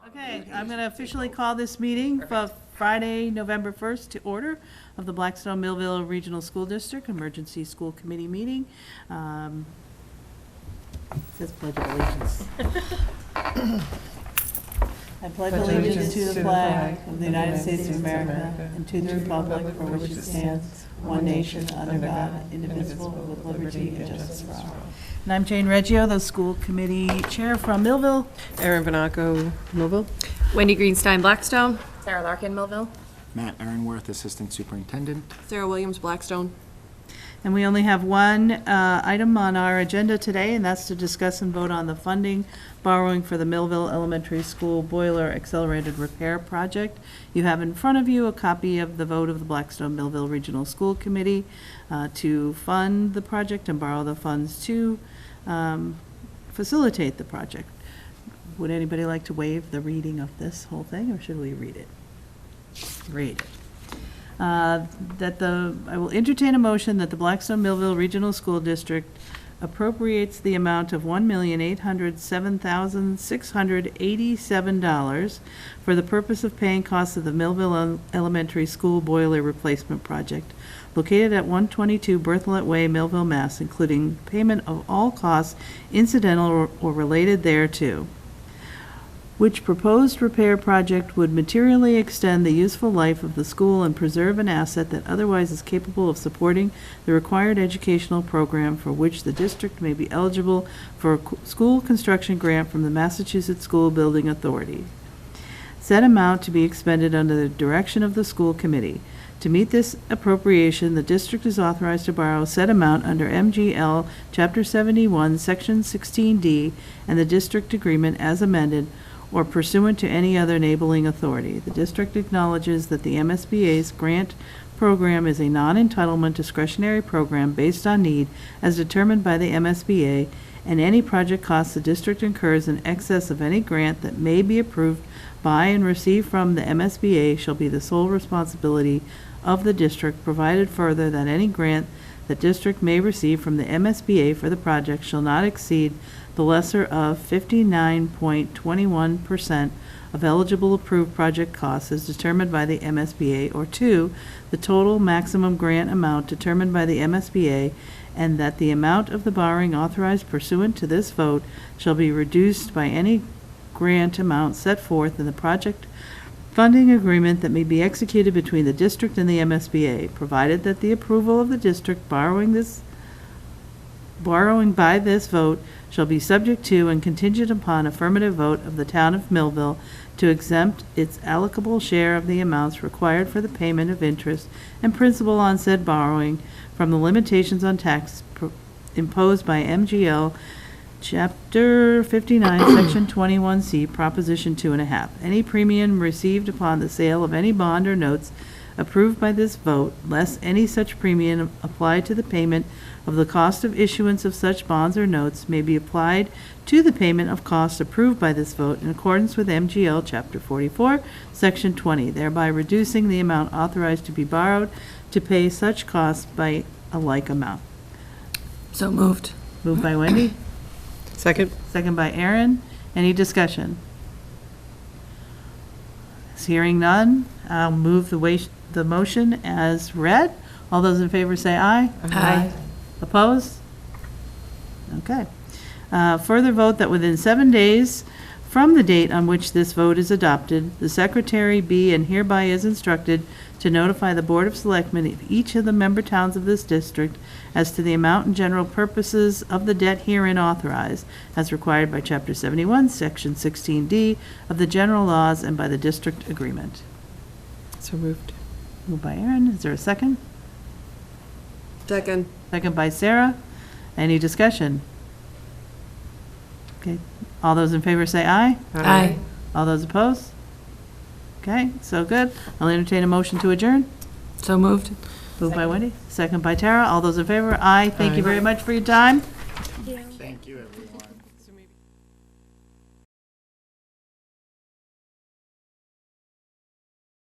Okay, I'm going to officially call this meeting for Friday, November 1st to order of the Blackstone Millville Regional School District Emergency School Committee meeting. Says Pledge of Allegiance. I pledge allegiance to the flag of the United States of America and to the republic for which it stands, one nation, under God, indivisible, with liberty and justice for all. And I'm Jane Reggio, the school committee chair from Millville. Erin Vanaco, Millville. Wendy Greenstein, Blackstone. Sarah Larkin, Millville. Matt Aaronworth, Assistant Superintendent. Sarah Williams, Blackstone. And we only have one item on our agenda today, and that's to discuss and vote on the funding borrowing for the Millville Elementary School Boiler Accelerated Repair Project. You have in front of you a copy of the vote of the Blackstone Millville Regional School Committee to fund the project and borrow the funds to facilitate the project. Would anybody like to waive the reading of this whole thing, or should we read it? Read it. I will entertain a motion that the Blackstone Millville Regional School District appropriates the amount of $1,807,687 for the purpose of paying costs of the Millville Elementary School Boiler Replacement Project located at 122 Bertholet Way, Millville, Mass., including payment of all costs incidental or related thereto, which proposed repair project would materially extend the useful life of the school and preserve an asset that otherwise is capable of supporting the required educational program for which the district may be eligible for a school construction grant from the Massachusetts School Building Authority. Said amount to be expended under the direction of the school committee. To meet this appropriation, the district is authorized to borrow said amount under MGL Chapter 71, Section 16D, and the district agreement as amended, or pursuant to any other enabling authority. The district acknowledges that the MSBA's grant program is a non-entitlement discretionary program based on need as determined by the MSBA, and any project costs the district incurs in excess of any grant that may be approved by and received from the MSBA shall be the sole responsibility of the district, provided further that any grant the district may receive from the MSBA for the project shall not exceed the lesser of 59.21% of eligible approved project costs as determined by the MSBA, or 2, the total maximum grant amount determined by the MSBA, and that the amount of the borrowing authorized pursuant to this vote shall be reduced by any grant amount set forth in the project funding agreement that may be executed between the district and the MSBA, provided that the approval of the district borrowing by this vote shall be subject to and contingent upon affirmative vote of the town of Millville to exempt its allocable share of the amounts required for the payment of interest and principal on said borrowing from the limitations on tax imposed by MGL Chapter 59, Section 21C, Proposition 2.5. Any premium received upon the sale of any bond or notes approved by this vote, less any such premium applied to the payment of the cost of issuance of such bonds or notes, may be applied to the payment of costs approved by this vote in accordance with MGL Chapter 44, Section 20, thereby reducing the amount authorized to be borrowed to pay such costs by a like amount. So moved. Moved by Wendy. Second. Second by Erin. Any discussion? Hearing none, I'll move the motion as read. All those in favor say aye. Aye. Opposed? Okay. Further vote that within 7 days from the date on which this vote is adopted, the secretary be and hereby is instructed to notify the Board of Selectmen of each of the member towns of this district as to the amount and general purposes of the debt herein authorized, as required by Chapter 71, Section 16D of the general laws and by the district agreement. So moved. Moved by Erin. Is there a second? Second. Second by Sarah. Any discussion? Okay. All those in favor say aye. Aye. All those opposed? Okay, so good. I'll entertain a motion to adjourn. So moved. Moved by Wendy, second by Tara. All those in favor? Aye. Thank you very much for your time. Thank you, everyone.